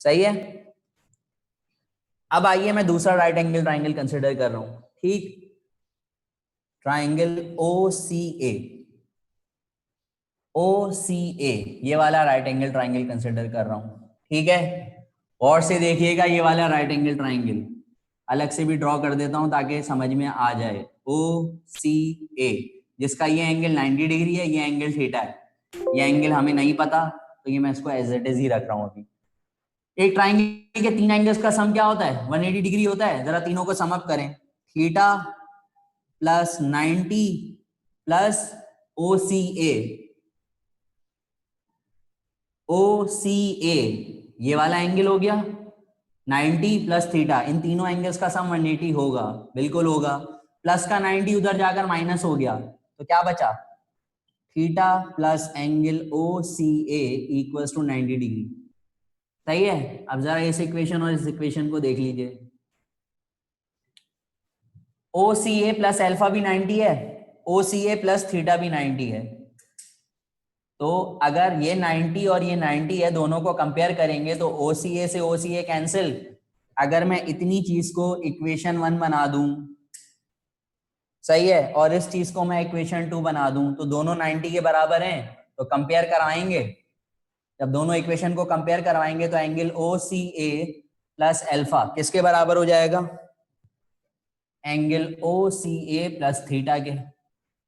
सही है। अब आइए मैं दूसरा राइट एंगल ट्राइंगल कंसिडर कर रहा हूं। ठीक, ट्राइंगल ओ सी ए, ओ सी ए, ये वाला राइट एंगल ट्राइंगल कंसिडर कर रहा हूं। ठीक है, और से देखिएगा ये वाला राइट एंगल ट्राइंगल अलग से भी ड्रॉ कर देता हूं ताकि समझ में आ जाए। ओ सी ए, जिसका ये एंगल 90 डिग्री है, ये एंगल थीटा है। ये एंगल हमें नहीं पता तो ये मैं इसको एज इट इज ही रख रहा हूं अभी। एक ट्राइंगल के तीन एंगल्स का सम क्या होता है? 180 डिग्री होता है। जरा तीनों को सम अप करें। Theta plus 90 plus O C ए, ओ सी ए, ये वाला एंगल हो गया 90 प्लस थीटा। इन तीनों एंगल्स का सम 180 होगा, बिल्कुल होगा। प्लस का 90 उधर जाकर माइनस हो गया तो क्या बचा? Theta plus angle O C A equals to 90 degree. सही है। अब जरा इस इक्वेशन और इस इक्वेशन को देख लीजिए। ओ सी ए प्लस एल्फा भी 90 है, ओ सी ए प्लस थीटा भी 90 है। तो अगर ये 90 और ये 90 है, दोनों को कंपेयर करेंगे तो ओ सी ए से ओ सी ए कैंसिल। अगर मैं इतनी चीज को इक्वेशन 1 बना दूं, सही है, और इस चीज को मैं इक्वेशन 2 बना दूं तो दोनों 90 के बराबर हैं, तो कंपेयर कराएंगे। जब दोनों इक्वेशन को कंपेयर करवाएंगे तो एंगल ओ सी ए प्लस एल्फा किसके बराबर हो जाएगा? एंगल ओ सी ए प्लस थीटा के।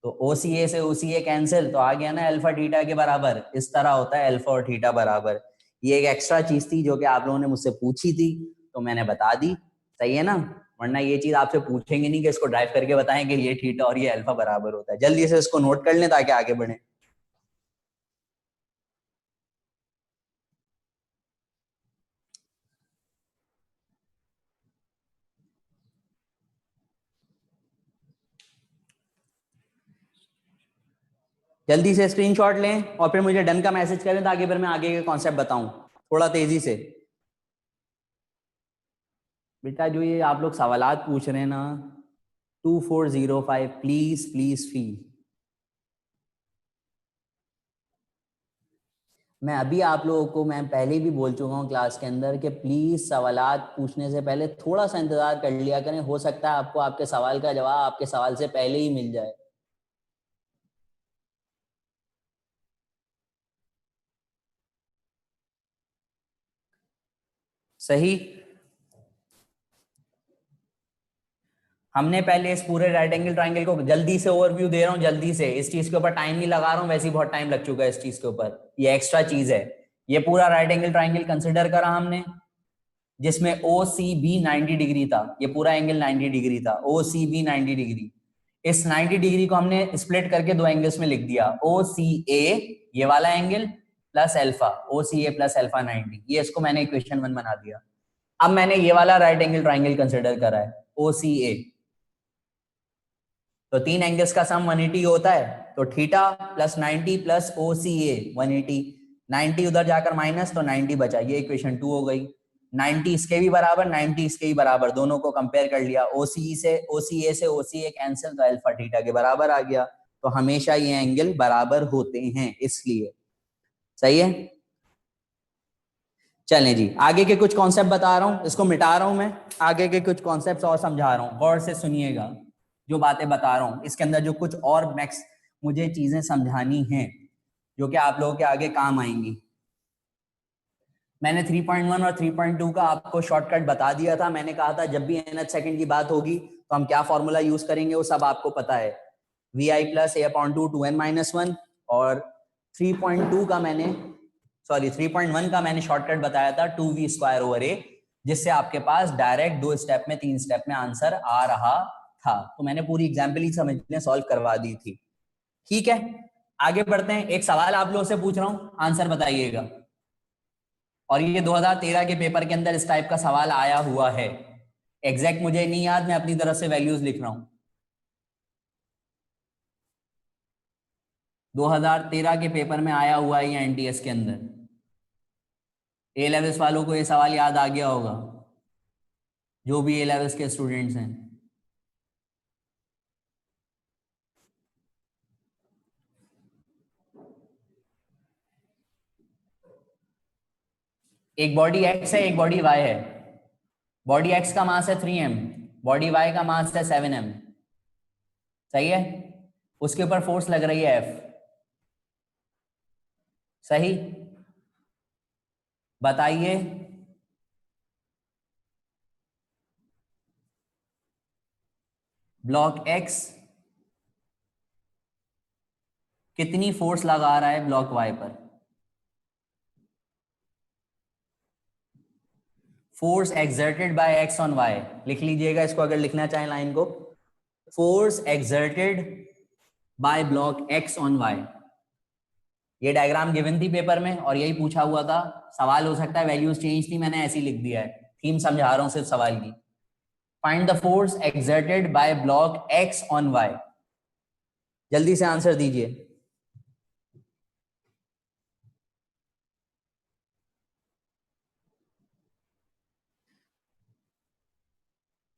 तो ओ सी ए से ओ सी ए कैंसिल, तो आ गया ना अल्फा थीटा के बराबर। इस तरह होता है अल्फा और थीटा बराबर। ये एक एक्स्ट्रा चीज थी जो कि आप लोगों ने मुझसे पूछी थी तो मैंने बता दी। सही है ना? वरना ये चीज आपसे पूछेंगे नहीं कि इसको ड्राइव करके बताएं कि ये थीटा और ये अल्फा बराबर होता है। जल्दी से इसको नोट कर लें ताकि आगे बढ़े। जल्दी से स्क्रीनशॉट लें और फिर मुझे डन का मैसेज करें ताकि फिर मैं आगे के कॉन्सेप्ट बताऊं थोड़ा तेजी से। बेटा जो ये आप लोग सवालात पूछ रहे हैं ना, 2405 प्लीज प्लीज फी। मैं अभी आप लोगों को, मैं पहले भी बोल चुका हूँ क्लास के अंदर कि प्लीज सवालात पूछने से पहले थोड़ा सा इंतजार कर लिया करें। हो सकता है आपको आपके सवाल का जवाब आपके सवाल से पहले ही मिल जाए। सही। हमने पहले इस पूरे राइट एंगल ट्राइंगल को जल्दी से ओवरव्यू दे रहा हूँ, जल्दी से। इस चीज के ऊपर टाइम नहीं लगा रहा हूँ, वैसे ही बहुत टाइम लग चुका है इस चीज के ऊपर। ये एक्स्ट्रा चीज है। ये पूरा राइट एंगल ट्राइंगल कंसिडर करा हमने जिसमें ओ सी बी 90 डिग्री था। ये पूरा एंगल 90 डिग्री था, ओ सी बी 90 डिग्री। इस 90 डिग्री को हमने स्प्लिट करके दो एंगल्स में लिख दिया, ओ सी ए ये वाला एंगल प्लस एल्फा, ओ सी ए प्लस एल्फा 90। ये इसको मैंने इक्वेशन 1 बना दिया। अब मैंने ये वाला राइट एंगल ट्राइंगल कंसिडर करा है, ओ सी ए। तो तीन एंगल्स का सम 180 होता है, तो theta plus 90 plus O C ए 180। 90 उधर जाकर माइनस, तो 90 बचा। ये इक्वेशन 2 हो गई। 90 इसके भी बराबर, 90 इसके भी बराबर, दोनों को कंपेयर कर लिया। ओसी से ओसीए से ओसीए कैंसिल, तो अल्फा थीटा के बराबर आ गया। तो हमेशा ये एंगल बराबर होते हैं इसलिए। सही है। चलें जी, आगे के कुछ कॉन्सेप्ट बता रहा हूं, इसको मिटा रहा हूं मैं। आगे के कुछ कॉन्सेप्ट्स और समझा रहा हूं, गौर से सुनिएगा जो बातें बता रहा हूं। इसके अंदर जो कुछ और मैक्स मुझे चीजें समझानी हैं जो कि आप लोगों के आगे काम आएंगी। मैंने 3.1 और 3.2 का आपको शॉर्टकट बता दिया था। मैंने कहा था जब भी nth सेकंड की बात होगी तो हम क्या फॉर्मूला यूज करेंगे वो सब आपको पता है। vi plus a/2 2n-1। और 3.2 का मैंने, सॉरी 3.1 का मैंने शॉर्टकट बताया था 2v² a, जिससे आपके पास डायरेक्ट 2 स्टेप में 3 स्टेप में आंसर आ रहा था। तो मैंने पूरी एग्जाम्पल ही समझने सॉल्व करवा दी थी। ठीक है, आगे बढ़ते हैं। एक सवाल आप लोगों से पूछ रहा हूं, आंसर बताइएगा। और ये 2013 के पेपर के अंदर इस टाइप का सवाल आया हुआ है। एग्जैक्ट मुझे नहीं याद, मैं अपनी तरफ से वैल्यूज लिख रहा हूं। 2013 के पेपर में आया हुआ है ये एनटीएस के अंदर। ए लेवल्स वालों को ये सवाल याद आ गया होगा, जो भी ए लेवल्स के स्टूडेंट्स हैं। एक बॉडी एक्स है, एक बॉडी वाई है। बॉडी एक्स का मास है 3m, बॉडी वाई का मास है 7m। सही है। उसके ऊपर फोर्स लग रही है F। सही। बताइए ब्लॉक एक्स कितनी फोर्स लगा रहा है ब्लॉक वाई पर? Force exerted by X on Y. लिख लीजिएगा इसको अगर लिखना चाहें लाइन को। Force exerted by block X on Y. ये डायग्राम गिवन थी पेपर में और यही पूछा हुआ था। सवाल हो सकता है वैल्यूज चेंज थी, मैंने ऐसे ही लिख दिया है, थीम समझा रहा हूं सिर्फ सवाल की। Find the force exerted by block X on Y. जल्दी से आंसर दीजिए।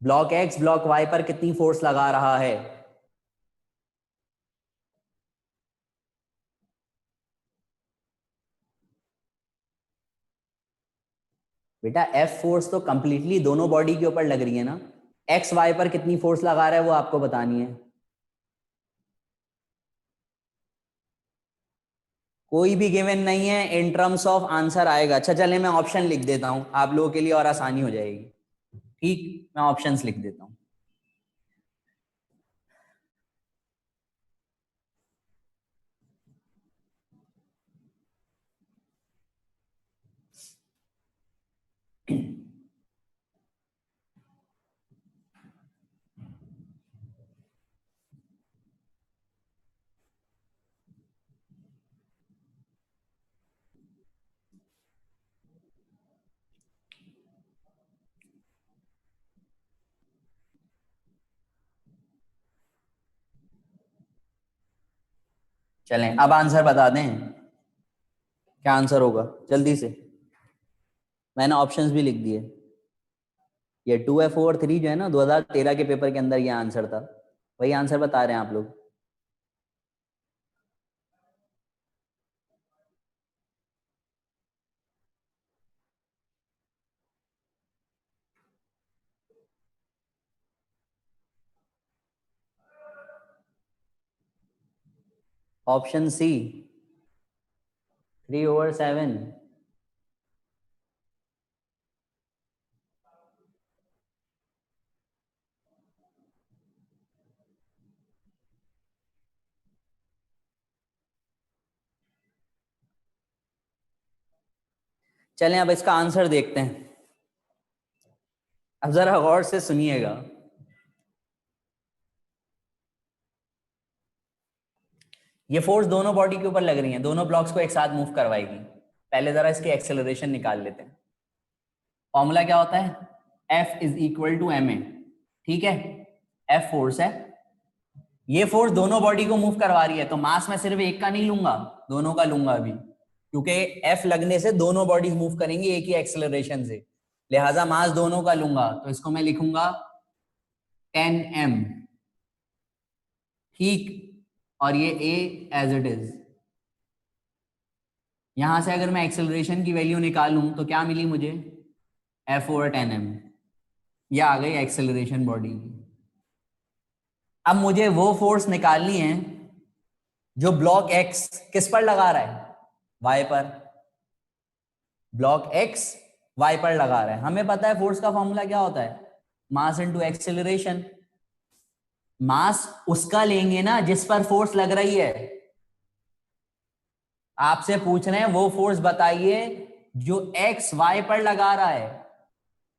ब्लॉक एक्स ब्लॉक वाई पर कितनी फोर्स लगा रहा है? बेटा एफ फोर्स तो कंप्लीटली दोनों बॉडी के ऊपर लग रही है ना। एक्स वाई पर कितनी फोर्स लगा रहा है वो आपको बतानी है। कोई भी गिवन नहीं है, इन टर्म्स ऑफ आंसर आएगा। अच्छा चले मैं ऑप्शन लिख देता हूं आप लोगों के लिए और आसानी हो जाएगी। ठीक, मैं ऑप्शंस लिख देता हूं। चलें अब आंसर बता दें, क्या आंसर होगा जल्दी से। मैंने ऑप्शंस भी लिख दिए। ये 2F/3 जो है ना 2013 के पेपर के अंदर ये आंसर था, वही आंसर बता रहे हैं आप लोग। Option C 3/7। चलें अब इसका आंसर देखते हैं। अब जरा गौर से सुनिएगा। ये फोर्स दोनों बॉडी के ऊपर लग रही है, दोनों ब्लॉक्स को एक साथ मूव करवाएगी। पहले जरा इसकी एक्सेलरेशन निकाल लेते हैं। फॉर्मूला क्या होता है? F is equal to ma। ठीक है, F फोर्स है, ये फोर्स दोनों बॉडी को मूव करवा रही है, तो मास मैं सिर्फ एक का नहीं लूंगा, दोनों का लूंगा अभी, क्योंकि F लगने से दोनों बॉडीज मूव करेंगी एक ही एक्सेलरेशन से, लिहाजा मास दोनों का लूंगा। तो इसको मैं लिखूंगा 10m। ठीक, और ये A एज इट इज। यहां से अगर मैं एक्सेलरेशन की वैल्यू निकालूं तो क्या मिली मुझे? F/10m। ये आ गई एक्सेलरेशन बॉडी की। अब मुझे वो फोर्स निकालनी है जो ब्लॉक एक्स किस पर लगा रहा है? वाई पर। ब्लॉक एक्स वाई पर लगा रहा है। हमें पता है फोर्स का फॉर्मूला क्या होता है? Mass into acceleration. मास उसका लेंगे ना जिस पर फोर्स लग रही है। आपसे पूछ रहे हैं वो फोर्स बताइए जो एक्स वाई पर लगा रहा है।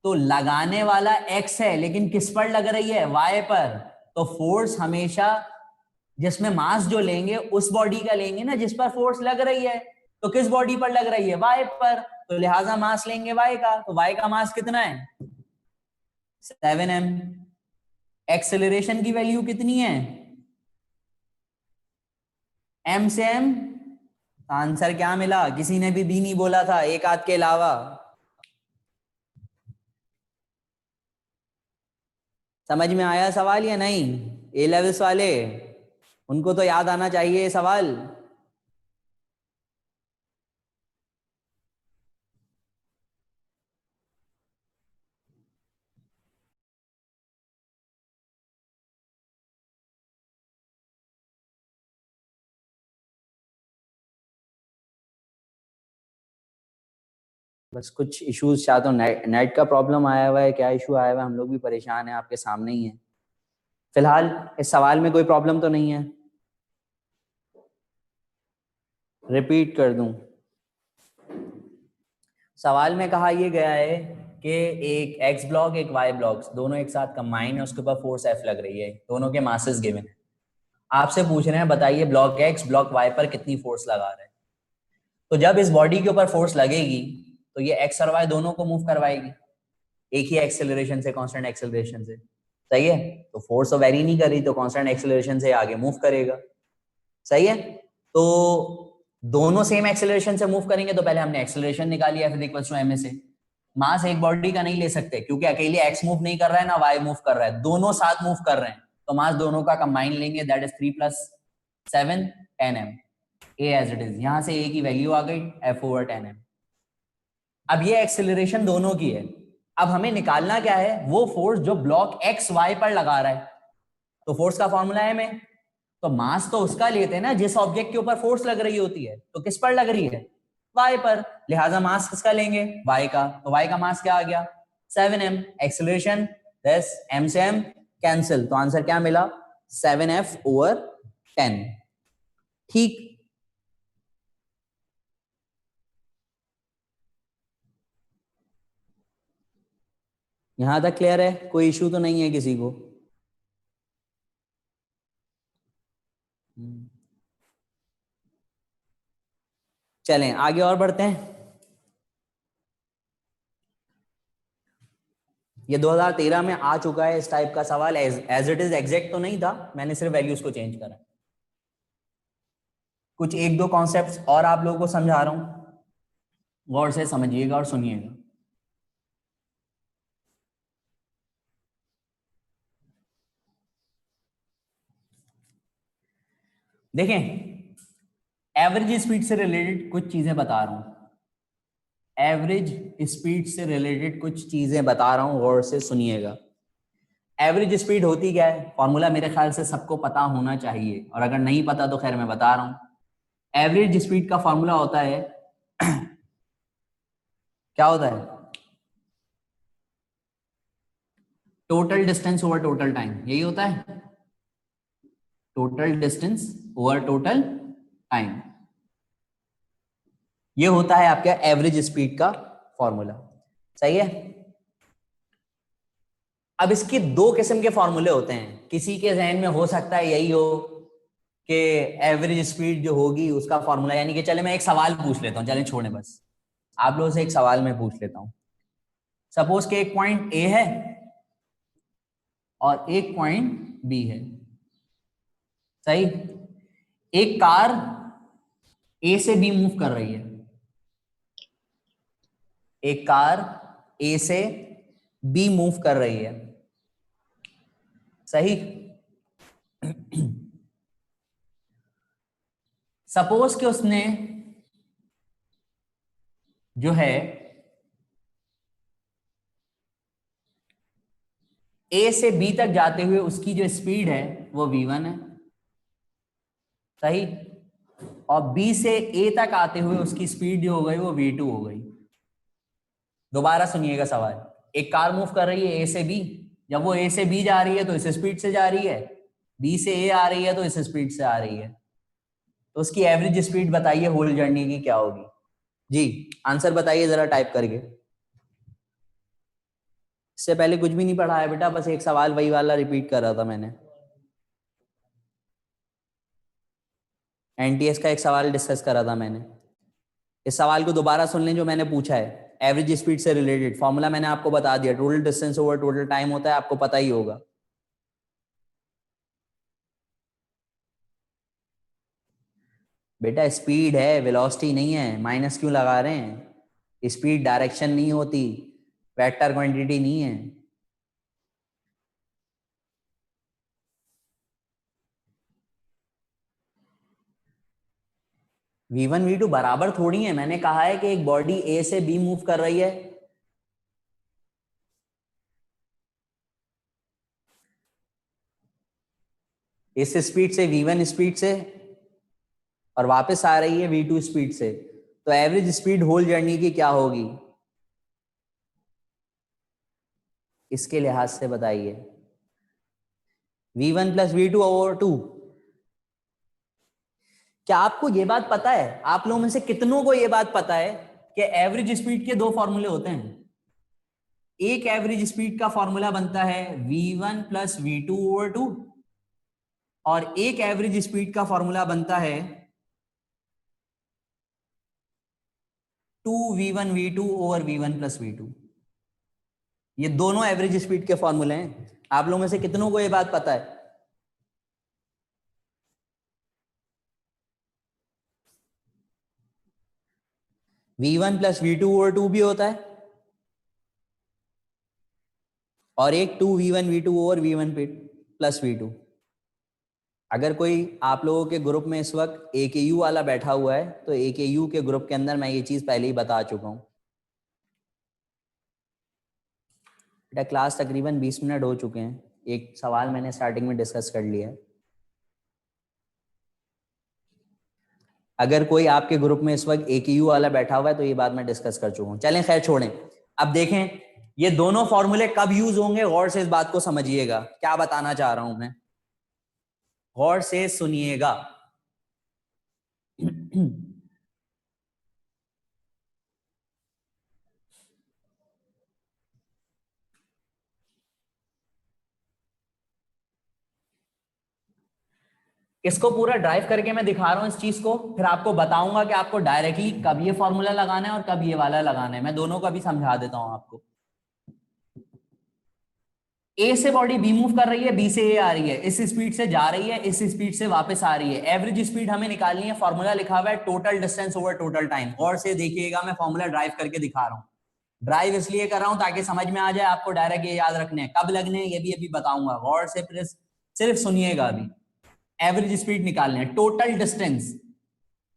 तो लगाने वाला एक्स है लेकिन किस पर लग रही है? वाई पर। तो फोर्स हमेशा जिसमें मास जो लेंगे उस बॉडी का लेंगे ना जिस पर फोर्स लग रही है। तो किस बॉडी पर लग रही है? वाई पर, तो लिहाजा मास लेंगे वाई का। तो वाई का मास कितना है? 7m। एक्सेलरेशन की वैल्यू कितनी है? m से m। आंसर क्या मिला? किसी ने भी नहीं बोला था एक आध के अलावा। समझ में आया सवाल या नहीं? ए लेवल्स वाले उनको तो याद आना चाहिए सवाल। बस कुछ इश्यूज, चाहे तो नेट का प्रॉब्लम आया हुआ है, क्या इशू आया हुआ है, हम लोग भी परेशान हैं, आपके सामने ही है। फिलहाल इस सवाल में कोई प्रॉब्लम तो नहीं है? रिपीट कर दूं? सवाल में कहा यह गया है कि एक एक्स ब्लॉक एक वाई ब्लॉक दोनों एक साथ कंबाइन है, उसके ऊपर फोर्स एफ लग रही है, दोनों के मासेस गिवन है। आपसे पूछ रहे हैं बताइए ब्लॉक एक्स ब्लॉक वाई पर कितनी फोर्स लगा रहे हैं। तो जब इस बॉडी के ऊपर फोर्स लगेगी तो ये एक्स और वाई दोनों को मूव करवाएगी एक ही एक्सेलरेशन से, कांस्टेंट एक्सेलरेशन से। सही है? तो फोर्स तो वेरी नहीं कर रही, तो कांस्टेंट एक्सेलरेशन से आगे मूव करेगा। सही है? तो दोनों सेम एक्सेलरेशन से मूव करेंगे तो पहले हमने एक्सेलरेशन निकाली है, फिर इक्वल्स टू एम ए से। मास एक बॉडी का नहीं ले सकते क्योंकि अकेले एक्स मूव नहीं कर रहा है ना वाई मूव कर रहा है, दोनों साथ मूव कर रहे हैं, तो मास दोनों का कंबाइन लेंगे, that is 3 + 7 10 m। A as it is, यहां से ए की वैल्यू आ गई F/10 m। अब ये एक्सेलरेशन दोनों की है। अब हमें निकालना क्या है, वो फोर्स जो ब्लॉक एक्स वाई पर लगा रहा है। तो फोर्स का फॉर्मूला है में, तो मास तो उसका लेते हैं ना जिस ऑब्जेक्ट के ऊपर फोर्स लग रही होती है, तो किस पर लग रही है? वाई पर, लिहाजा मास किसका लेंगे? वाई का। तो वाई का मास क्या आ गया? 7m। एक्सेलरेशन दस m से m कैंसिल, तो आंसर क्या मिला? 7F/10। ठीक। यहां तक क्लियर है? कोई इशू तो नहीं है किसी को? चलें आगे और बढ़ते हैं। ये 2013 में आ चुका है इस टाइप का सवाल, एज इट इज एग्जैक्ट तो नहीं था, मैंने सिर्फ वैल्यूज को चेंज करा। कुछ एक दो कॉन्सेप्ट्स और आप लोगों को समझा रहा हूं, गौर से समझिएगा और सुनिएगा। देखें, एवरेज स्पीड से रिलेटेड कुछ चीजें बता रहा हूं, एवरेज स्पीड से रिलेटेड कुछ चीजें बता रहा हूं, गौर से सुनिएगा। एवरेज स्पीड होती क्या है? फॉर्मूला मेरे ख्याल से सबको पता होना चाहिए, और अगर नहीं पता तो खैर मैं बता रहा हूं। एवरेज स्पीड का फॉर्मूला होता है क्या होता है? Total distance over total time, यही होता है। Total distance over total time, ये होता है आपका एवरेज स्पीड का फॉर्मूला। सही है? अब इसके दो किस्म के फॉर्मूले होते हैं, किसी के जहन में हो सकता है यही हो कि एवरेज स्पीड जो होगी उसका फॉर्मूला, यानी कि चले मैं एक सवाल पूछ लेता हूं, चलें छोड़ें, बस आप लोगों से एक सवाल मैं पूछ लेता हूं। सपोज के एक पॉइंट ए है और एक पॉइंट बी है। सही? एक कार ए से बी मूव कर रही है, एक कार ए से बी मूव कर रही है। सही? सपोज कि उसने जो है ए से बी तक जाते हुए उसकी जो स्पीड है वो v1 है। सही? और बी से ए तक आते हुए उसकी स्पीड जो हो गई वो v2 हो गई। दोबारा सुनिएगा सवाल। एक कार मूव कर रही है ए से बी, जब वो ए से बी जा रही है तो इस स्पीड से जा रही है, बी से ए आ रही है तो इस स्पीड से आ रही है, तो उसकी एवरेज स्पीड बताइए होल जर्नी की क्या होगी? जी आंसर बताइए जरा टाइप करके। इससे पहले कुछ भी नहीं पढ़ा है बेटा, बस एक सवाल वही वाला रिपीट कर रहा था मैंने। एनटीएस का एक सवाल डिस्कस करा था मैंने, इस सवाल को दोबारा सुन लें जो मैंने पूछा है। एवरेज स्पीड से रिलेटेड फॉर्मूला मैंने आपको बता दिया, total distance over total time होता है, आपको पता ही होगा। बेटा स्पीड है, वेलोसिटी नहीं है, माइनस क्यों लगा रहे हैं? स्पीड डायरेक्शन नहीं होती, वेक्टर क्वांटिटी नहीं है। v1 v2 बराबर थोड़ी है, मैंने कहा है कि एक बॉडी ए से बी मूव कर रही है, इस स्पीड से v1 स्पीड से, और वापस आ रही है v2 स्पीड से, तो एवरेज स्पीड होल जर्नी की क्या होगी? इसके लिहाज से बताइए। v1 plus v2 over 2। क्या आपको ये बात पता है, आप लोगों में से कितनों को ये बात पता है कि एवरेज स्पीड के दो फॉर्मूले होते हैं? एक एवरेज स्पीड का फॉर्मूला बनता है v1 प्लस v2 ओवर 2, और एक एवरेज स्पीड का फॉर्मूला बनता है 2v1 v2 over v1 plus v2। ये दोनों एवरेज स्पीड के फॉर्मूले हैं। आप लोगों में से कितनों को ये बात पता है? v1 प्लस v2 ओवर 2 भी होता है, और एक 2v1 v2 over v1 plus v2। अगर कोई आप लोगों के ग्रुप में इस वक्त AKU वाला बैठा हुआ है, तो AKU के ग्रुप के अंदर मैं ये चीज पहले ही बता चुका हूं। बेटा क्लास तकरीबन 20 मिनट हो चुके हैं, एक सवाल मैंने स्टार्टिंग में डिस्कस कर लिया है। अगर कोई आपके ग्रुप में इस वक्त AKU वाला बैठा हुआ है तो ये बात मैं डिस्कस कर चुका हूं। चलें खैर छोड़ें। अब देखें ये दोनों फॉर्मूले कब यूज होंगे, गौर से इस बात को समझिएगा। क्या बताना चाह रहा हूं मैं, गौर से सुनिएगा। इसको पूरा ड्राइव करके मैं दिखा रहा हूं इस चीज को, फिर आपको बताऊंगा कि आपको डायरेक्टली कब ये फॉर्मूला लगाना है और कब ये वाला लगाना है। मैं दोनों का भी समझा देता हूं आपको। ए से बॉडी बी मूव कर रही है, बी से ए आ रही है, इस स्पीड से जा रही है, इस स्पीड से वापस आ रही है। एवरेज स्पीड हमें निकालनी है, फॉर्मूला लिखा हुआ है total distance over total time. और से देखिएगा मैं फॉर्मूला ड्राइव करके दिखा रहा हूं। ड्राइव इसलिए कर रहा हूं ताकि समझ में आ जाए, आपको डायरेक्ट ये याद रखने हैं, कब लगने हैं ये भी अभी बताऊंगा। गौर से सिर्फ सुनिएगा। अभी एवरेज स्पीड निकालने हैं, टोटल डिस्टेंस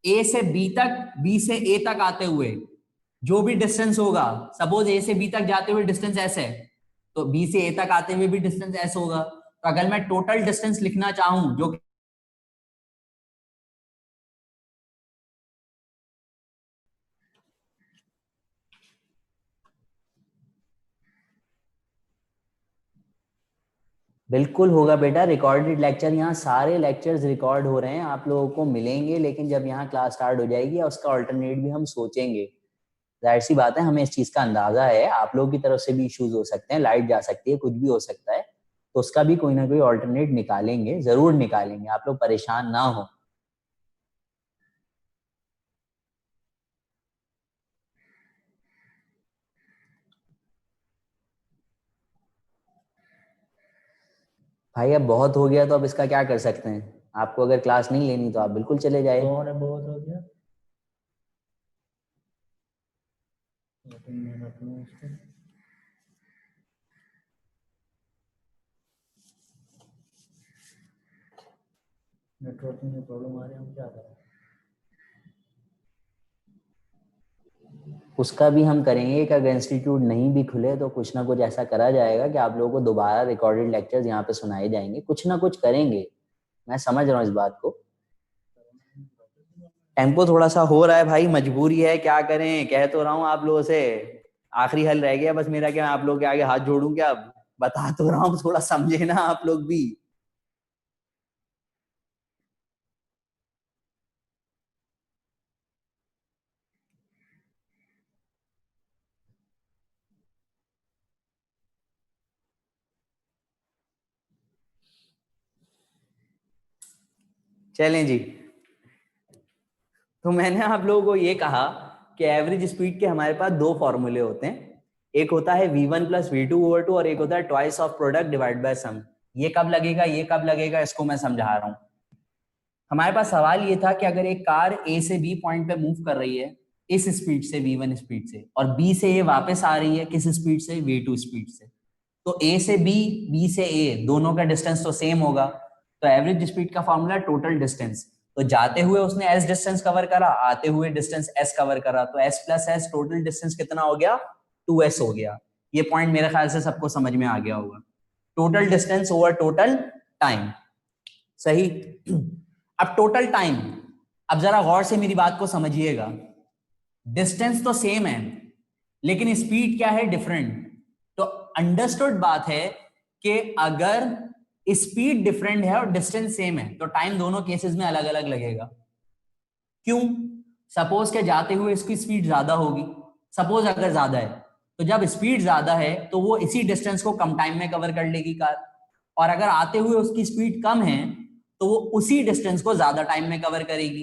ए से बी तक, बी से ए तक आते हुए जो भी डिस्टेंस होगा, सपोज ए से बी तक जाते हुए डिस्टेंस ऐसे है, तो बी से ए तक आते हुए भी डिस्टेंस ऐसे होगा। तो अगर मैं टोटल डिस्टेंस लिखना चाहूं जो बिल्कुल होगा बेटा, रिकॉर्डेड लेक्चर, यहाँ सारे लेक्चर्स रिकॉर्ड हो रहे हैं, आप लोगों को मिलेंगे। लेकिन जब यहाँ क्लास स्टार्ट हो जाएगी उसका ऑल्टरनेट भी हम सोचेंगे। जाहिर सी बात है, हमें इस चीज का अंदाजा है आप लोगों की तरफ से भी इश्यूज हो सकते हैं, लाइट जा सकती है, कुछ भी हो सकता है, तो उसका भी कोई ना कोई ऑल्टरनेट निकालेंगे, जरूर निकालेंगे, आप लोग परेशान ना हो। भाई अब बहुत हो गया तो अब इसका क्या कर सकते हैं। आपको अगर क्लास नहीं लेनी तो आप बिल्कुल चले जाए। बहुत हो गया। नेटवर्किंग में प्रॉब्लम आ रही है, हम क्या करें। उसका भी हम करेंगे कि अगर इंस्टीट्यूट नहीं भी खुले तो कुछ ना कुछ ऐसा करा जाएगा कि आप लोगों को दोबारा रिकॉर्डेड लेक्चर्स यहाँ पे सुनाए जाएंगे, कुछ ना कुछ करेंगे। मैं समझ रहा हूँ इस बात को। टेम्पो थोड़ा सा हो रहा है भाई, मजबूरी है, क्या करें, कह तो रहा हूँ आप लोगों से। आखिरी हल रह गया बस मेरा, क्या आप लोग के आगे हाथ जोड़ूं क्या? अब बता तो रहा हूँ, थोड़ा समझे ना आप लोग भी। चलें जी, तो मैंने आप लोगों को ये कहा कि एवरेज स्पीड के हमारे पास दो फॉर्मूले होते हैं। एक होता है v1 प्लस v2 ओवर 2, और एक होता है twice of product divide by sum. ये कब लगेगा, ये कब लगेगा, इसको मैं समझा रहा हूँ। हमारे पास सवाल ये था कि अगर एक कार ए से बी पॉइंट पे मूव कर रही है इस स्पीड से, v1 स्पीड से, और बी से ए वापस आ रही है किस स्पीड से, v2 स्पीड से, तो ए से बी, बी से ए, दोनों का डिस्टेंस तो सेम होगा। तो एवरेज स्पीड का फॉर्मूला टोटल डिस्टेंस। तो जाते हुए उसने एस डिस्टेंस कवर करा, आते हुए डिस्टेंस एस कवर करा, तो S plus S total distance कितना हो गया, 2s हो गया। ये पॉइंट मेरे ख्याल से सबको समझ में आ गया होगा। Total distance over total time, सही। अब टोटल टाइम, अब जरा गौर से मेरी बात को समझिएगा। डिस्टेंस तो सेम है लेकिन स्पीड क्या है, डिफरेंट। तो अंडरस्टूड बात है कि अगर स्पीड डिफरेंट है और डिस्टेंस सेम है तो टाइम दोनों केसेस में अलग अलग लगेगा। क्यों? सपोज के जाते हुए इसकी स्पीड ज्यादा होगी, सपोज अगर ज्यादा है तो जब स्पीड ज्यादा है तो वो इसी डिस्टेंस को कम टाइम में कवर कर लेगी कार, और अगर आते हुए उसकी स्पीड कम है तो वो उसी डिस्टेंस को ज्यादा टाइम में कवर करेगी।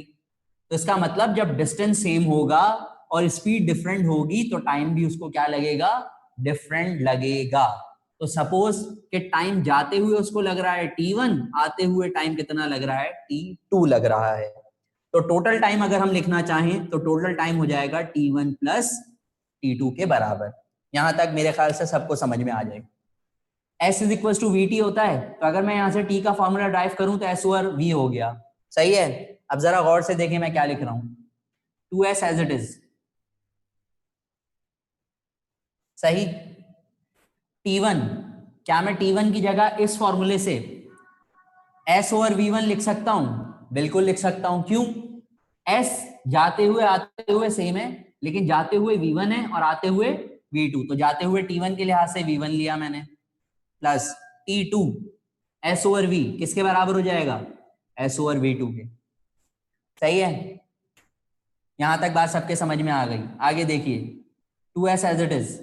तो इसका मतलब जब डिस्टेंस सेम होगा और स्पीड डिफरेंट होगी तो टाइम भी उसको क्या लगेगा? डिफरेंट लगेगा। तो सपोज कि टाइम जाते हुए उसको लग रहा है t1, आते हुए टाइम कितना लग रहा है? t2 लग रहा है। तो टोटल टाइम अगर हम लिखना चाहें तो टोटल टाइम हो जाएगा t1 प्लस t2 के बराबर। यहां तक मेरे ख्याल से सबको समझ में आ जाएगा। S is equal to VT होता है, तो अगर मैं यहां से T का फॉर्मूला ड्राइव करूं तो S ओवर V हो गया। सही है? अब जरा गौर से देखें मैं क्या लिख रहा हूं। 2S as it is. सही। T1, क्या मैं T1 की जगह इस फॉर्मूले से S ओवर V1 लिख सकता हूं? बिल्कुल लिख सकता हूं। क्यों? S जाते हुए आते हुए सेम है, लेकिन जाते हुए V1 है और आते हुए V2, तो जाते हुए T1 के लिहाज से V1 लिया मैंने, plus T2 S over V किसके बराबर हो जाएगा? S ओवर V2 के। सही है? यहां तक बात सबके समझ में आ गई। आगे देखिए, 2S as it is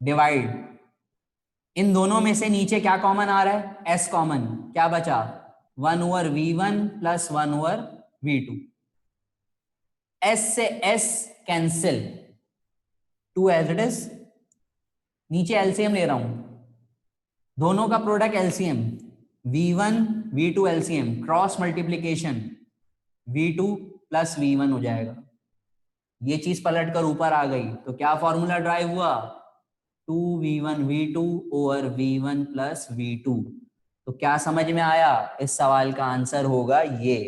divide, इन दोनों में से नीचे क्या कॉमन आ रहा है? S कॉमन, क्या बचा? 1 over V1 plus 1 over V2। S से S cancel, 2 as it is, नीचे एलसीएम ले रहा हूं, दोनों का product LCM, V1 V2 LCM cross multiplication V2 plus V1 हो जाएगा। ये चीज पलट कर ऊपर आ गई तो क्या फॉर्मूला ड्राइव हुआ? 2V1 V2 over V1 plus V2। तो क्या समझ में आया? इस सवाल का आंसर होगा ये।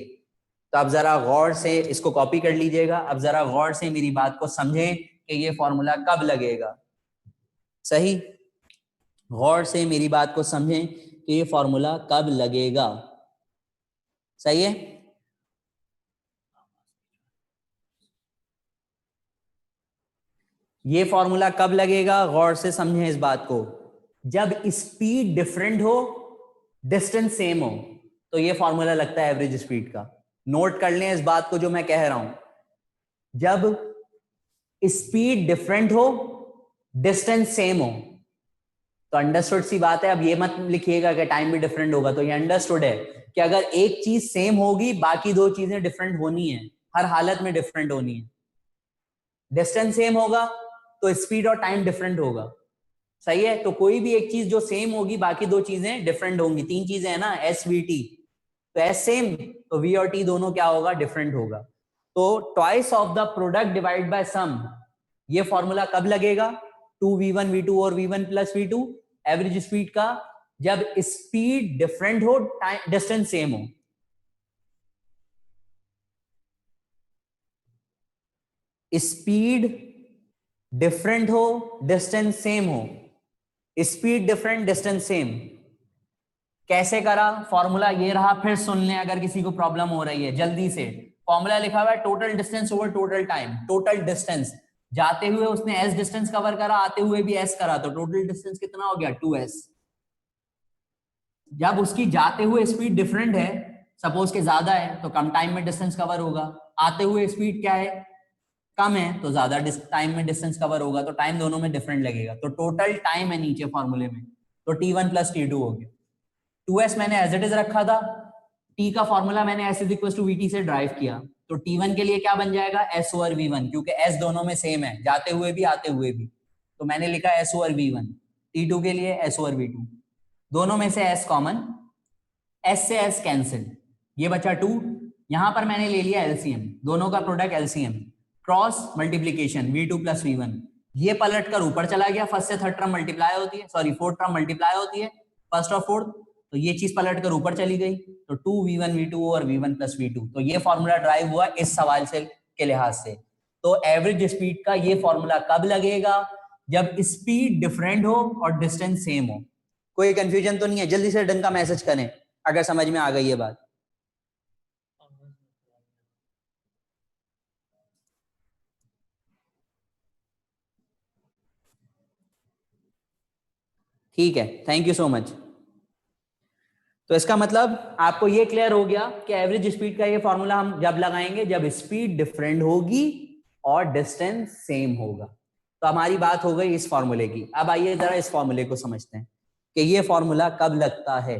तो अब जरा गौर से इसको कॉपी कर लीजिएगा। अब जरा गौर से मेरी बात को समझें कि ये फॉर्मूला कब लगेगा। सही? गौर से मेरी बात को समझें कि ये फॉर्मूला कब लगेगा। सही है? ये फॉर्मूला कब लगेगा? गौर से समझें इस बात को। जब स्पीड डिफरेंट हो, डिस्टेंस सेम हो, तो ये फॉर्मूला लगता है एवरेज स्पीड का। नोट कर लें इस बात को जो मैं कह रहा हूं। जब स्पीड डिफरेंट हो, डिस्टेंस सेम हो, तो अंडरस्टूड सी बात है। अब ये मत लिखिएगा कि टाइम भी डिफरेंट होगा, तो ये अंडरस्टूड है कि अगर एक चीज सेम होगी बाकी दो चीजें डिफरेंट होनी है, हर हालत में डिफरेंट होनी है। डिस्टेंस सेम होगा तो स्पीड और टाइम डिफरेंट होगा। सही है? तो कोई भी एक चीज जो सेम होगी बाकी दो चीजें डिफरेंट होंगी। तीन चीजें है ना, एस वी टी, तो एस सेम तो वी और टी दोनों क्या होगा? डिफरेंट होगा। तो twice of the product divide by sum, ये फॉर्मूला कब लगेगा? 2V1 V2 और V1 plus V2 average speed का, जब स्पीड डिफरेंट हो, टाइम डिस्टेंस सेम हो। स्पीड डिफरेंट हो, डिस्टेंस सेम हो। Speed different, distance same. कैसे करा? फॉर्मूला ये रहा, फिर सुन लें अगर किसी को प्रॉब्लम हो रही है जल्दी से। फॉर्मूला लिखा हुआ है total distance over total time. Total distance, जाते हुए उसने एस डिस्टेंस कवर करा, आते हुए भी एस करा, तो टोटल डिस्टेंस कितना हो गया? 2s। जब उसकी जाते हुए स्पीड डिफरेंट है, सपोज के ज्यादा है, तो कम टाइम में डिस्टेंस कवर होगा। आते हुए स्पीड क्या है? कम है, तो ज्यादा टाइम में डिस्टेंस कवर होगा। तो टाइम दोनों में डिफरेंट लगेगा। तो टोटल टाइम है नीचे फॉर्मूले में, तो T1 प्लस T2 हो गया। 2s मैंने एज इट इज रखा था, t का फॉर्मूला मैंने s is equal to vt से ड्राइव किया, तो t1 के लिए क्या बन जाएगा? s ओवर v1, क्योंकि s दोनों में सेम है, जाते हुए भी आते हुए भी, तो मैंने लिखा s ओवर v1। t2 के लिए s ओवर v2, दोनों में से s कॉमन, s से s कैंसिल, ये बचा 2। यहां पर मैंने ले लिया एलसीएम, दोनों का product LCM, cross multiplication v2 plus v1, ये पलट कर ऊपर चला गया। फर्स्ट से थर्ड टर्म मल्टीप्लाई होती है, सॉरी फोर्थ टर्म मल्टीप्लाई होती है, फर्स्ट और फोर्थ, तो ये चीज पलट कर ऊपर चली गई, तो 2v1 v2 और v1 प्लस v2। तो ये फॉर्मूला ड्राइव हुआ इस सवाल से के लिहाज से। तो एवरेज स्पीड का ये फॉर्मूला कब लगेगा? जब स्पीड डिफरेंट हो और डिस्टेंस सेम हो। कोई कंफ्यूजन तो नहीं है? जल्दी से डन का मैसेज करें अगर समझ में आ गई ये बात। ठीक है, थैंक यू सो मच। तो इसका मतलब आपको ये क्लियर हो गया कि एवरेज स्पीड का ये फॉर्मूला हम जब लगाएंगे जब स्पीड डिफरेंट होगी और डिस्टेंस सेम होगा। तो हमारी बात हो गई इस फॉर्मूले की। अब आइए जरा इस फॉर्मूले को समझते हैं कि ये फॉर्मूला कब लगता है।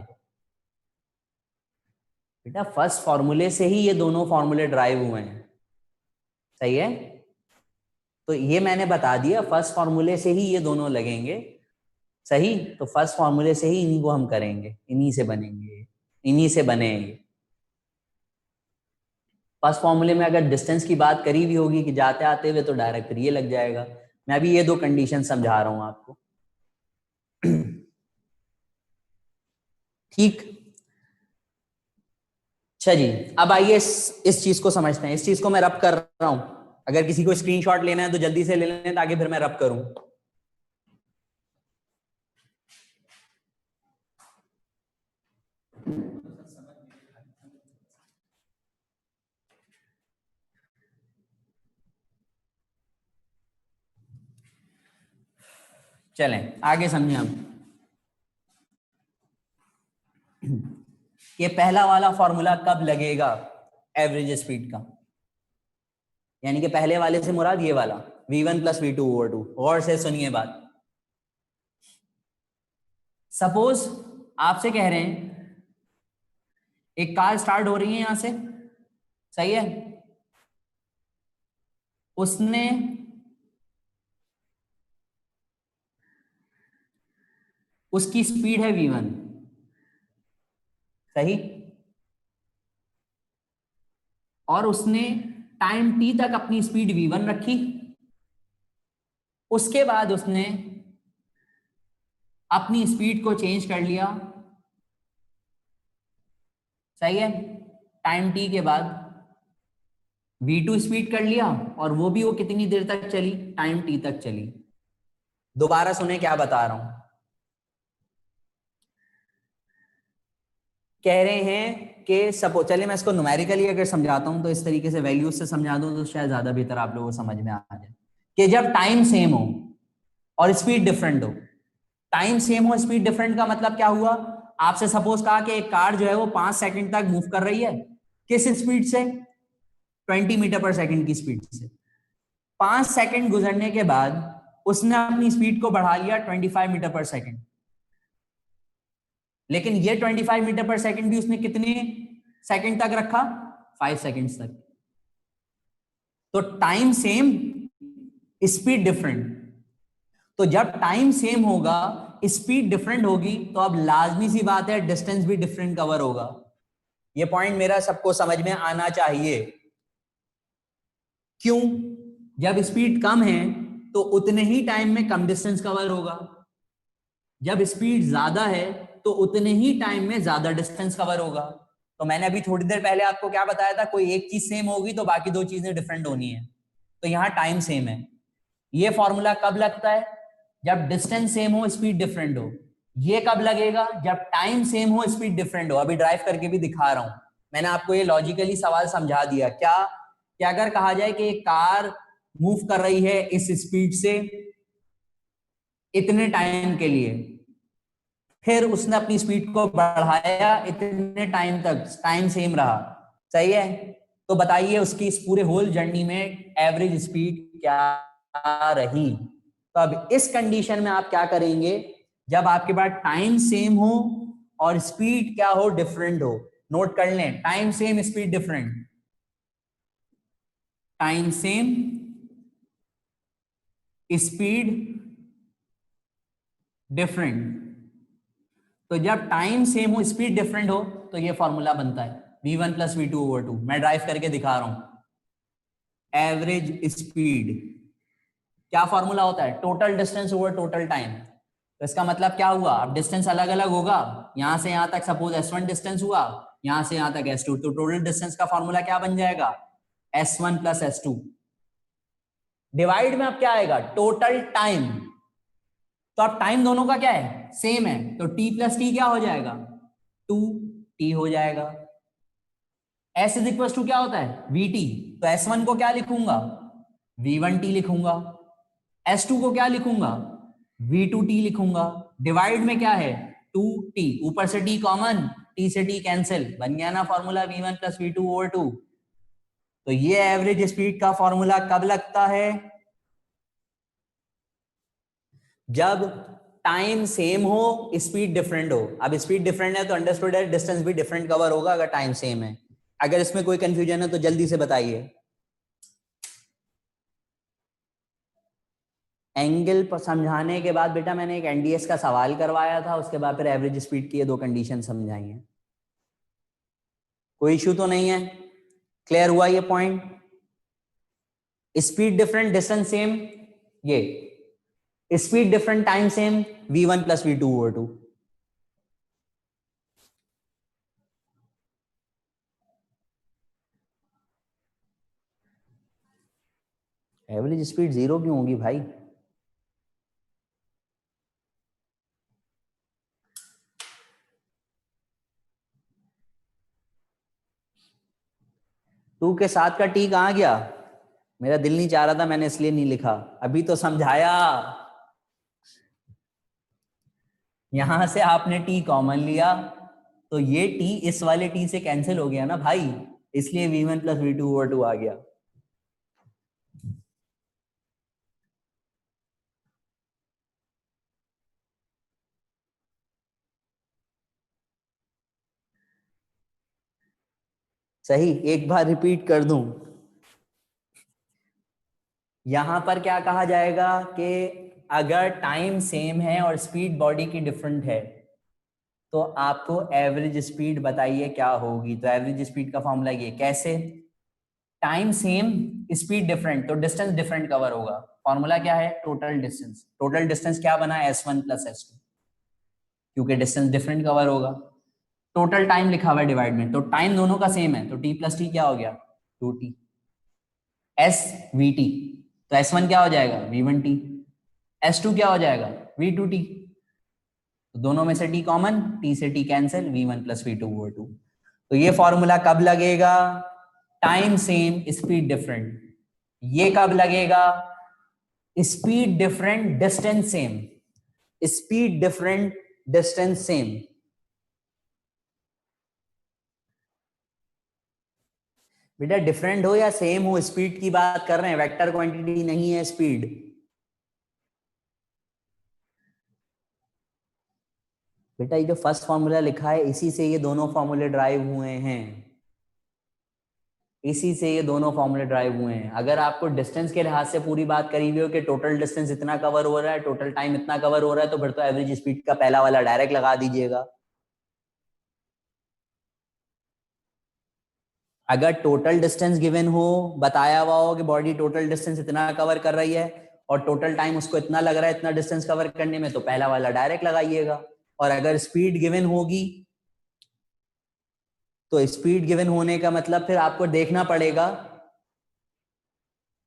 बेटा फर्स्ट फॉर्मूले से ही ये दोनों फॉर्मूले ड्राइव हुए हैं, सही है। तो ये मैंने बता दिया, फर्स्ट फॉर्मूले से ही ये दोनों लगेंगे, सही। तो फर्स्ट फॉर्मूले से ही इन्हीं को हम करेंगे, इन्हीं से बनेंगे, इन्हीं से बनेंगे। फर्स्ट फॉर्मूले में अगर डिस्टेंस की बात करी भी होगी कि जाते आते हुए, तो डायरेक्ट फिर ये लग जाएगा। मैं अभी ये दो कंडीशन समझा रहा हूं आपको, ठीक। अच्छा जी, अब आइए इस चीज को समझते हैं। इस चीज को मैं रब कर रहा हूं, अगर किसी को स्क्रीनशॉट लेना है तो जल्दी से ले लें ताकि फिर मैं रब करूं। चलें आगे समझें हम। ये पहला वाला फॉर्मूला कब लगेगा एवरेज स्पीड का, यानी कि पहले वाले से मुराद ये वाला v1 प्लस v2/2। गौर से सुनिए बात। सपोज आपसे कह रहे हैं एक कार स्टार्ट हो रही है यहां से, सही है। उसने उसकी स्पीड है v1, सही। और उसने टाइम t तक अपनी स्पीड v1 रखी। उसके बाद उसने अपनी स्पीड को चेंज कर लिया, सही है। टाइम t के बाद v2 स्पीड कर लिया, और वो भी वो कितनी देर तक चली, टाइम t तक चली। दोबारा सुने क्या बता रहा हूं। कह रहे हैं कि सपोज, चलिए मैं इसको न्यूमेरिकली अगर समझाता हूं तो इस तरीके से वैल्यूज से समझा दूं तो शायद ज्यादा बेहतर आप लोगों को समझ में आ जाए कि जब टाइम सेम हो और स्पीड डिफरेंट हो। टाइम सेम हो स्पीड डिफरेंट का मतलब क्या हुआ। आपसे सपोज कहा कि एक कार जो है वो 5 सेकंड तक मूव कर रही है, किस स्पीड से, 20 मीटर पर सेकंड की स्पीड से। 5 सेकंड गुजरने के बाद उसने अपनी स्पीड को बढ़ा लिया 25 मीटर पर सेकंड। लेकिन ये 25 मीटर पर सेकंड भी उसने कितने सेकंड तक रखा, 5 सेकंड्स तक। तो टाइम सेम स्पीड डिफरेंट। तो जब टाइम सेम होगा स्पीड डिफरेंट होगी, तो अब लाजमी सी बात है डिस्टेंस भी डिफरेंट कवर होगा। ये पॉइंट मेरा सबको समझ में आना चाहिए। क्यों, जब स्पीड कम है तो उतने ही टाइम में कम डिस्टेंस कवर होगा, जब स्पीड ज्यादा है तो उतने ही टाइम में ज्यादा डिस्टेंस कवर होगा। तो मैंने अभी थोड़ी देर पहले आपको क्या बताया था, कोई एक चीज सेम होगी तो बाकी दो चीजें डिफरेंट होनी है। तो यहां टाइम सेम है। ये फॉर्मूला कब लगता है, जब डिस्टेंस सेम हो स्पीड डिफरेंट हो। ये कब लगेगा, जब टाइम सेम हो स्पीड डिफरेंट हो। अभी ड्राइव करके भी दिखा रहा हूं। मैंने आपको ये लॉजिकली सवाल समझा दिया। क्या क्या अगर कहा जाए कि एक कार मूव कर रही है इस स्पीड से इतने टाइम के लिए, फिर उसने अपनी स्पीड को बढ़ाया इतने टाइम तक, टाइम सेम रहा, सही है। तो बताइए उसकी इस पूरे होल जर्नी में एवरेज स्पीड क्या रही। तो अब इस कंडीशन में आप क्या करेंगे, जब आपके पास टाइम सेम हो और स्पीड क्या हो, डिफरेंट हो। नोट कर लें, time same speed different, time same speed different. तो जब टाइम सेम हो स्पीड डिफरेंट हो तो ये फॉर्मूला बनता है v1 प्लस v2/2। मैं ड्राइव करके दिखा रहा हूं। एवरेज स्पीड क्या फॉर्मूला होता है, total distance over total time. तो इसका मतलब क्या हुआ, अब डिस्टेंस अलग अलग होगा। यहां से यहां तक सपोज s1 डिस्टेंस हुआ, यहां से यहां तक s2, तो टोटल डिस्टेंस का फॉर्मूला क्या बन जाएगा, s1 प्लस s2। डिवाइड में अब क्या आएगा, टोटल टाइम। तो अब टाइम दोनों का क्या है, सेम है। तो t प्लस टी क्या हो जाएगा, 2t हो जाएगा। s इज इक्वल टू क्या होता है, vt। तो s1 को क्या लिखूंगा, v1t लिखूंगा। s2 को क्या लिखूंगा, v2t लिखूंगा। डिवाइड में क्या है 2t, ऊपर से t कॉमन, t से t कैंसिल, बन गया ना formula v1 plus v2 over 2। तो ये एवरेज स्पीड का फॉर्मूला कब लगता है? जब टाइम सेम हो, स्पीड डिफरेंट हो। अब स्पीड डिफरेंट है तो अंडरस्टूड है डिस्टेंस भी डिफरेंट कवर होगा अगर टाइम सेम है। अगर इसमें कोई कंफ्यूजन है तो जल्दी से बताइए। एंगल पर समझाने के बाद बेटा मैंने एक एनडीएस का सवाल करवाया था, उसके बाद फिर एवरेज स्पीड की ये दो कंडीशन समझाई है। कोई इश्यू तो नहीं है? क्लियर हुआ ये point? Speed different distance same, ये speed different time same, v1 plus v2 over 2। Average speed zero क्यों होगी भाई? टू के साथ का टी कहां गया? मेरा दिल नहीं चाह रहा था, मैंने इसलिए नहीं लिखा, अभी तो समझाया। यहां से आपने टी कॉमन लिया तो ये टी इस वाले टी से कैंसिल हो गया ना भाई, इसलिए v1 प्लस v2 ओवर 2 आ गया। सही, एक बार रिपीट कर दूं। यहां पर क्या कहा जाएगा कि अगर टाइम सेम है और स्पीड बॉडी की डिफरेंट है तो आपको एवरेज स्पीड बताइए क्या होगी। तो एवरेज स्पीड का फॉर्मूला ये कैसे? टाइम सेम स्पीड डिफरेंट तो डिस्टेंस डिफरेंट कवर होगा। फॉर्मूला क्या है? Total distance. टोटल डिस्टेंस क्या बना? s1 प्लस s2, क्योंकि डिस्टेंस डिफरेंट कवर होगा। टोटल टाइम लिखा हुआ है डिवाइड में, तो टाइम दोनों का सेम है तो t प्लस टी क्या हो गया? 2t s vt। तो s1 क्या हो जाएगा? v1t। s2 क्या हो जाएगा? v2t। तो दोनों में से t कॉमन, t से t cancel, v1 plus v2 over 2। तो ये फॉर्मूला कब लगेगा? Time same speed different. ये कब लगेगा? Speed different distance same. Speed different distance same. बेटा डिफरेंट हो या सेम हो, स्पीड की बात कर रहे हैं, वेक्टर क्वांटिटी नहीं है स्पीड। बेटा ये जो फर्स्ट फॉर्मूला लिखा है इसी से ये दोनों फॉर्मूले ड्राइव हुए हैं, इसी से ये दोनों फॉर्मूले ड्राइव हुए हैं। अगर आपको डिस्टेंस के लिहाज से पूरी बात करी हुई हो कि टोटल डिस्टेंस इतना कवर हो रहा है, टोटल टाइम इतना कवर हो रहा है, तो फिर तो एवरेज स्पीड का पहला वाला डायरेक्ट लगा दीजिएगा। अगर टोटल डिस्टेंस गिवन हो, बताया हुआ हो कि बॉडी टोटल डिस्टेंस इतना कवर कर रही है और टोटल टाइम उसको इतना लग रहा है इतना डिस्टेंस कवर करने में, तो पहला वाला डायरेक्ट लगाइएगा। और अगर स्पीड गिवन होगी तो स्पीड गिवन होने का मतलब फिर आपको देखना पड़ेगा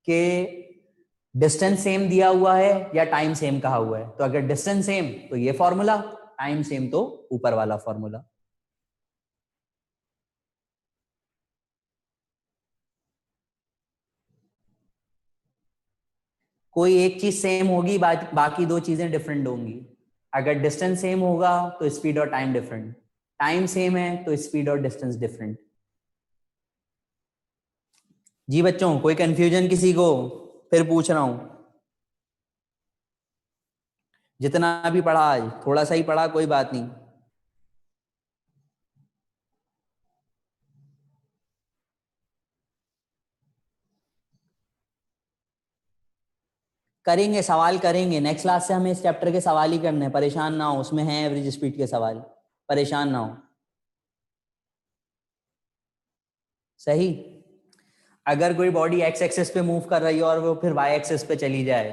कि डिस्टेंस सेम दिया हुआ है या टाइम सेम कहा हुआ है। तो अगर डिस्टेंस सेम तो ये फॉर्मूला, टाइम सेम तो ऊपर वाला फॉर्मूला। कोई एक चीज सेम होगी, बाकी दो चीजें डिफरेंट होंगी। अगर डिस्टेंस सेम होगा तो स्पीड और टाइम डिफरेंट, टाइम सेम है तो स्पीड और डिस्टेंस डिफरेंट। जी बच्चों, कोई कंफ्यूजन किसी को? फिर पूछ रहा हूं, जितना भी पढ़ा आज थोड़ा सा ही पढ़ा, कोई बात नहीं। करेंगे सवाल करेंगे, नेक्स्ट क्लास से हमें इस चैप्टर के सवाल ही करने हैं, परेशान ना हो, उसमें है एवरेज स्पीड के सवाल, परेशान ना हो। सही। अगर कोई बॉडी एक्स एक्सिस पे मूव कर रही है और वो फिर वाई एक्सिस पे चली जाए,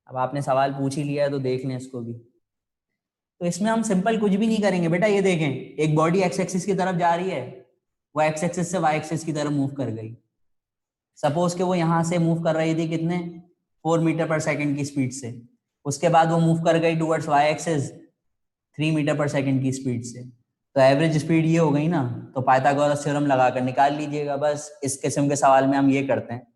अब आपने सवाल पूछ ही लिया है तो देख लें इसको भी। तो इसमें हम सिंपल कुछ भी नहीं करेंगे बेटा, ये देखें एक बॉडी एक्स एक्सिस की तरफ जा रही है, वो एक्स एक्सिस से वाई एक्सिस की तरफ मूव कर गई। सपोज कि वो यहां से मूव कर रही थी कितने 4 मीटर पर सेकंड की स्पीड से, उसके बाद वो मूव कर गई टुवर्ड्स वाई एक्सिस 3 मीटर पर सेकंड की स्पीड से। तो एवरेज स्पीड ये हो गई ना, तो पाइथागोरस थ्योरम लगाकर निकाल लीजिएगा। बस इस किस्म के सवाल में हम ये करते हैं।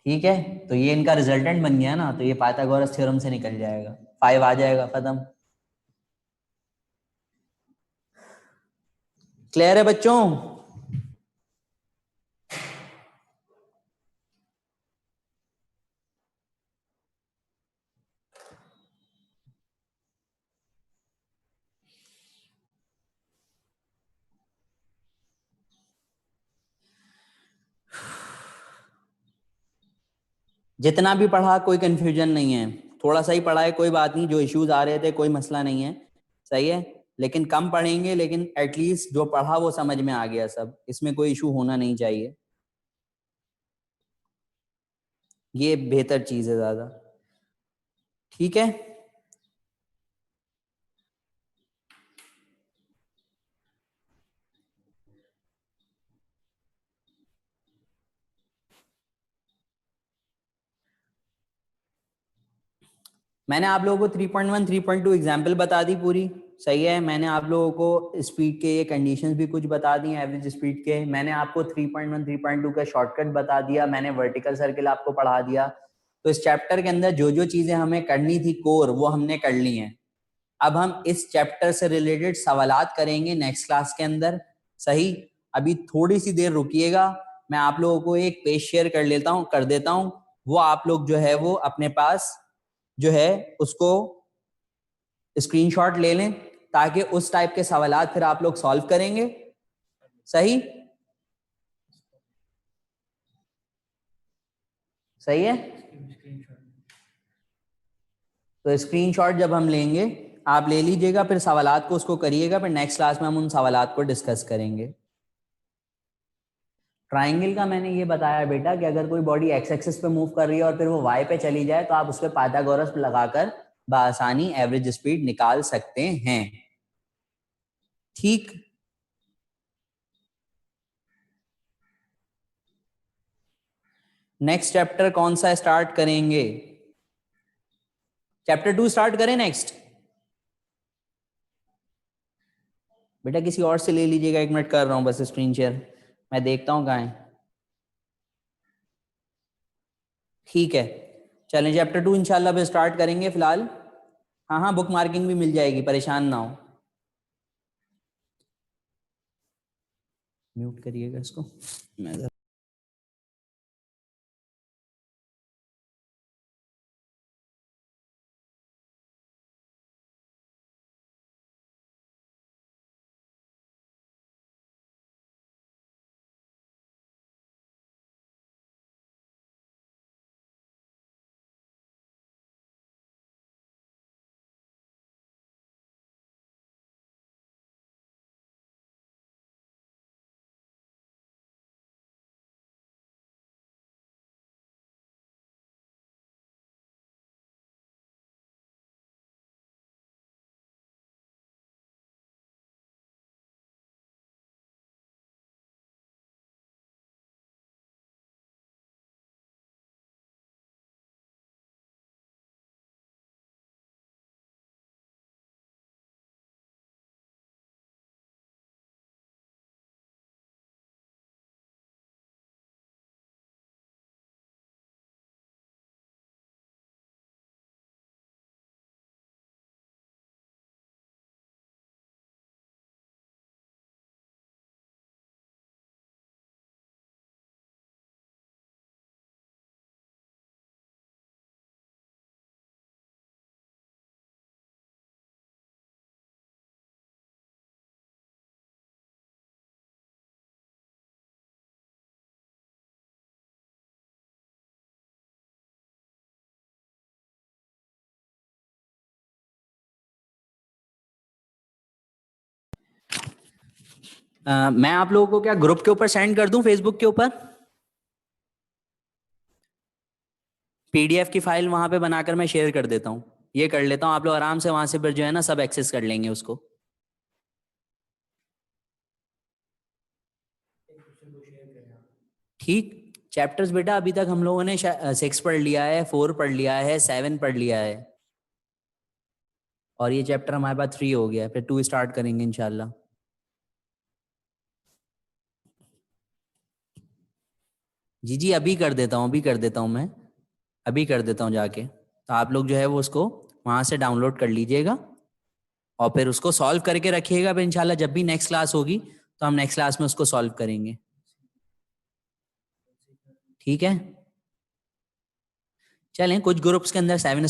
ठीक है, तो ये इनका रिजल्टेंट बन गया ना, तो ये पाइथागोरस थ्योरम से निकल जाएगा, 5 आ जाएगा, खत्म। क्लियर है बच्चों? जितना भी पढ़ा कोई कंफ्यूजन नहीं है, थोड़ा सा ही पढ़ा है, कोई बात नहीं, जो इश्यूज आ रहे थे कोई मसला नहीं है, सही है, लेकिन कम पढ़ेंगे, लेकिन एटलीस्ट जो पढ़ा वो समझ में आ गया सब, इसमें कोई इशू होना नहीं चाहिए, ये बेहतर चीज है ज्यादा। ठीक है, मैंने आप लोगों को 3.1 3.2 एग्जाम्पल बता दी पूरी, सही है, मैंने आप लोगों को स्पीड के ये कंडीशंस भी कुछ बता दी, एवरेज स्पीड के, मैंने आपको 3.1 3.2 का शॉर्टकट बता दिया, मैंने वर्टिकल सर्किल आपको पढ़ा दिया। तो इस चैप्टर के अंदर जो जो चीजें हमें करनी थी कोर, वो हमने कर ली हैं। अब हम इस चैप्टर से रिलेटेड सवालात करेंगे नेक्स्ट क्लास के अंदर, सही। अभी थोड़ी सी देर रुकिएगा, मैं आप लोगों को एक पेज शेयर कर देता हूं, वो आप लोग जो है वो अपने पास जो है उसको स्क्रीनशॉट ले लें, ताकि उस टाइप के सवालात फिर आप लोग सॉल्व करेंगे, सही, सही है। तो स्क्रीनशॉट जब हम लेंगे आप ले लीजिएगा, फिर सवालात को उसको करिएगा, फिर नेक्स्ट क्लास में हम उन सवालात को डिस्कस करेंगे। ट्राइंगल का मैंने ये बताया बेटा कि अगर कोई बॉडी एक्स एक्सिस पे मूव कर रही है और फिर वो वाई पे चली जाए, तो आप उस पर पाइथागोरस लगाकर बआसानी एवरेज स्पीड निकाल सकते हैं, ठीक। नेक्स्ट चैप्टर कौन सा स्टार्ट करेंगे? चैप्टर 2 स्टार्ट करें नेक्स्ट? बेटा किसी और से ले लीजिएगा, 1 मिनट कर रहा हूं बस स्क्रीन शेयर, मैं देखता हूं कहाँ है। ठीक है, चलें चैप्टर 2 इंशाल्लाह भी स्टार्ट करेंगे फिलहाल। हाँ हाँ, बुक मार्किंग भी मिल जाएगी, परेशान ना हो। म्यूट करिएगा इसको, मैं मैं आप लोगों को क्या ग्रुप के ऊपर सेंड कर दूं, फेसबुक के ऊपर पीडीएफ की फाइल वहां पे बनाकर मैं शेयर कर देता हूँ, ये कर लेता हूँ, आप लोग आराम से वहां से फिर जो है ना सब एक्सेस कर लेंगे उसको। ठीक, चैप्टर्स बेटा अभी तक हम लोगों ने 6 पढ़ लिया है, 4 पढ़ लिया है, 7 पढ़ लिया है, और ये चैप्टर हमारे पास 3 हो गया है, फिर 2 स्टार्ट करेंगे इंशाल्लाह। जी जी अभी कर देता हूँ, अभी कर देता हूँ, मैं अभी कर देता हूँ जाके। तो आप लोग जो है वो उसको वहां से डाउनलोड कर लीजिएगा और फिर उसको सॉल्व करके रखिएगा। फिर इंशाल्लाह जब भी नेक्स्ट क्लास होगी तो हम नेक्स्ट क्लास में उसको सॉल्व करेंगे। ठीक है, चलें। कुछ ग्रुप्स के अंदर 7